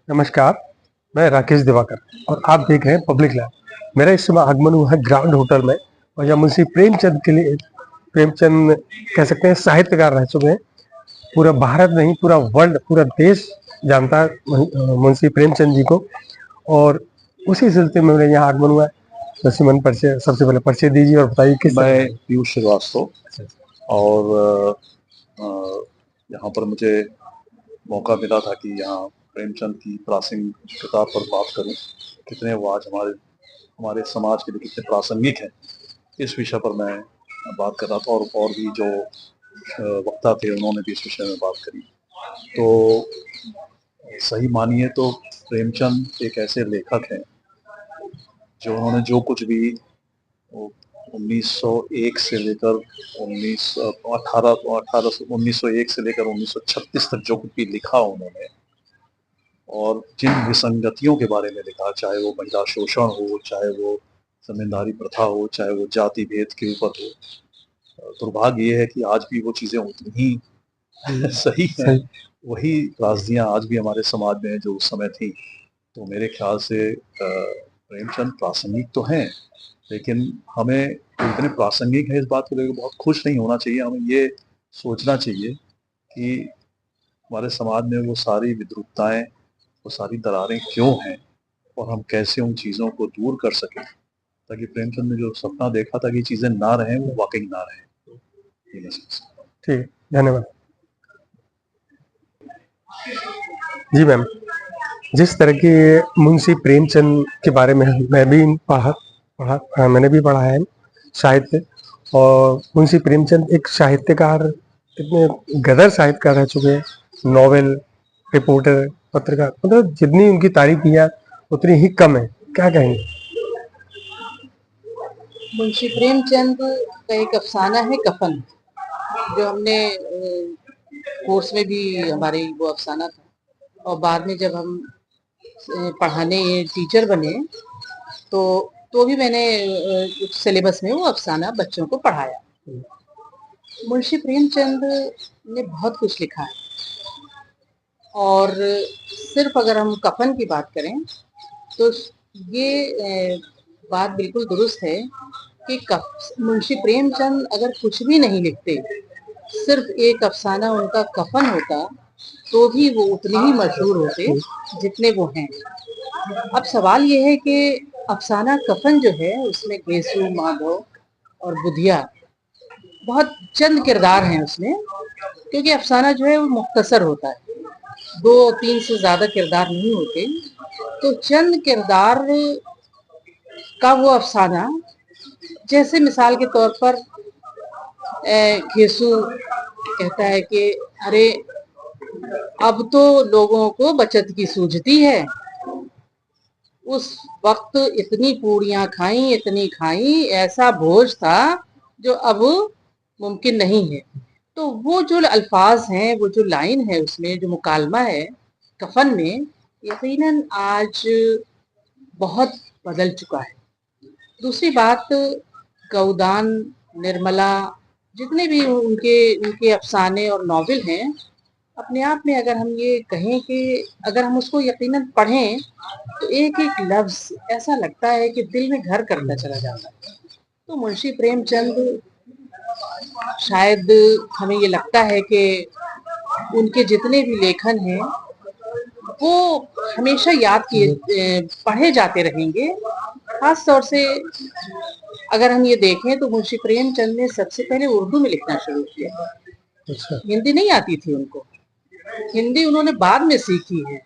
नमस्कार, मैं राकेश दिवाकर और आप देख रहे हैं पब्लिक लैब। मेरा इस समय आगमन हुआ है ग्रांड होटल में और यहाँ मुंशी प्रेमचंद के लिए प्रेमचंद कह सकते हैं साहित्यकार रह चुके हैं। पूरा भारत नहीं, पूरा वर्ल्ड, पूरा देश जानता है मुंशी प्रेमचंद जी को और उसी सिलसिले में मेरे यहाँ आगमन हुआ है। तो सिमन परिचय, सबसे पहले परिचय दीजिए और बताइए किस। मैं पीयूष श्रीवास्तव और यहाँ पर मुझे मौका मिला था कि यहाँ प्रेमचंद की प्रासंगिक किताब पर बात करूं। कितने वो आज हमारे समाज के लिए कितने प्रासंगिक हैं, इस विषय पर मैं बात कर रहा था और भी जो वक्ता थे उन्होंने भी इस विषय में बात करी। तो सही मानिए तो प्रेमचंद एक ऐसे लेखक हैं जो उन्होंने जो कुछ भी 1901 से लेकर 1901 से लेकर 1936 तक जो कुछ भी लिखा उन्होंने, और जिन विसंगतियों के बारे में लिखा, चाहे वो महिला शोषण हो, चाहे वो जमींदारी प्रथा हो, चाहे वो जाति भेद के ऊपर हो, दुर्भाग्य ये है कि आज भी वो चीजें उतनी ही सही हैं। वही त्रासदियां आज भी हमारे समाज में जो उस समय थी। तो मेरे ख्याल से प्रेमचंद प्रासंगिक तो हैं, लेकिन हमें इतने प्रासंगिक है इस बात को लेकर बहुत खुश नहीं होना चाहिए। हमें ये सोचना चाहिए कि हमारे समाज में वो सारी विद्रूपताएं, वो सारी दरारें क्यों हैं और हम कैसे उन चीज़ों को दूर कर सकें, ताकि प्रेमचंद ने जो सपना देखा था कि चीज़ें ना रहें, वो वाकई ना रहें। ठीक, धन्यवाद जी मैम। जिस तरह के मुंशी प्रेमचंद के बारे में मैं भी मैंने भी पढ़ा है साहित्य, और मुंशी प्रेमचंद एक साहित्यकार, इतने गदर साहित्यकार रह चुके हैं। नॉवेल, रिपोर्टर, पत्रकार, मतलब जितनी उनकी तारीफ किया उतनी ही कम है। क्या कहेंगे? मुंशी प्रेमचंद का एक अफसाना है कफन, जो हमने कोर्स में भी हमारे वो अफसाना था, और बाद में जब हम पढ़ाने टीचर बने तो भी मैंने सिलेबस में वो अफसाना बच्चों को पढ़ाया। मुंशी प्रेमचंद ने बहुत कुछ लिखा है, और सिर्फ अगर हम कफन की बात करें तो ये बात बिल्कुल दुरुस्त है कि मुंशी प्रेमचंद अगर कुछ भी नहीं लिखते, सिर्फ एक अफसाना उनका कफन होता, तो भी वो उतने ही मशहूर होते जितने वो हैं। अब सवाल ये है कि अफसाना कफन जो है उसमें घेसू, माधव और बुधिया बहुत चंद किरदार हैं उसमें, क्योंकि अफसाना जो है वो मुख्तसर होता है, 2-3 से ज्यादा किरदार नहीं होते। तो चंद किरदार का वो अफसाना, जैसे मिसाल के तौर पर घेसू कहता है कि अरे अब तो लोगों को बचत की सूझती है, उस वक्त इतनी पूड़ियां खाई, इतनी खाई, ऐसा भोज था जो अब मुमकिन नहीं है। तो वो जो अल्फाज हैं, वो जो लाइन है उसमें, जो मुकालमा है कफन में, यकीनन आज बहुत बदल चुका है। दूसरी बात, गौदान, निर्मला, जितने भी उनके उनके अफसाने और नॉवेल हैं, अपने आप में अगर हम ये कहें कि अगर हम उसको यकीनन पढ़ें तो एक एक लफ्ज ऐसा लगता है कि दिल में घर करता चला जाता है। तो मुंशी प्रेमचंद, शायद हमें ये लगता है कि उनके जितने भी लेखन हैं वो हमेशा याद किए, पढ़े जाते रहेंगे। खास तौर से अगर हम ये देखें तो मुंशी प्रेमचंद ने सबसे पहले उर्दू में लिखना शुरू किया। अच्छा। हिंदी नहीं आती थी उनको, हिंदी उन्होंने बाद में सीखी है,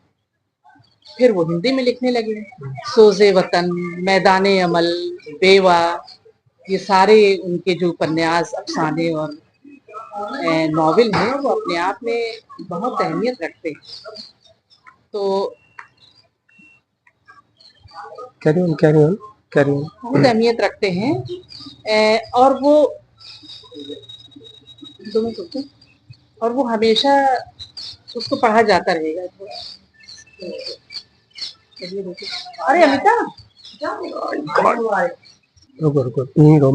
फिर वो हिंदी में लिखने लगे। सोज़े वतन, मैदाने अमल, बेवा, ये सारे उनके जो उपन्यास, अफसाने और नॉवेल हैं, वो अपने आप में बहुत अहमियत रखते हैं। तो कैरी ऑन। कह रही हैं? बहुत अहमियत रखते हैं। और वो 2 मिनट रुको। और वो हमेशा उसको पढ़ा जाता रहेगा। अरे अमिता रुको रुको, यहीं रहो,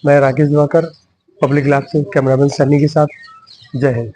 मैं राकेश दिवाकर, पब्लिक लैब से कैमरामैन सन्नी के साथ। जय हिंद।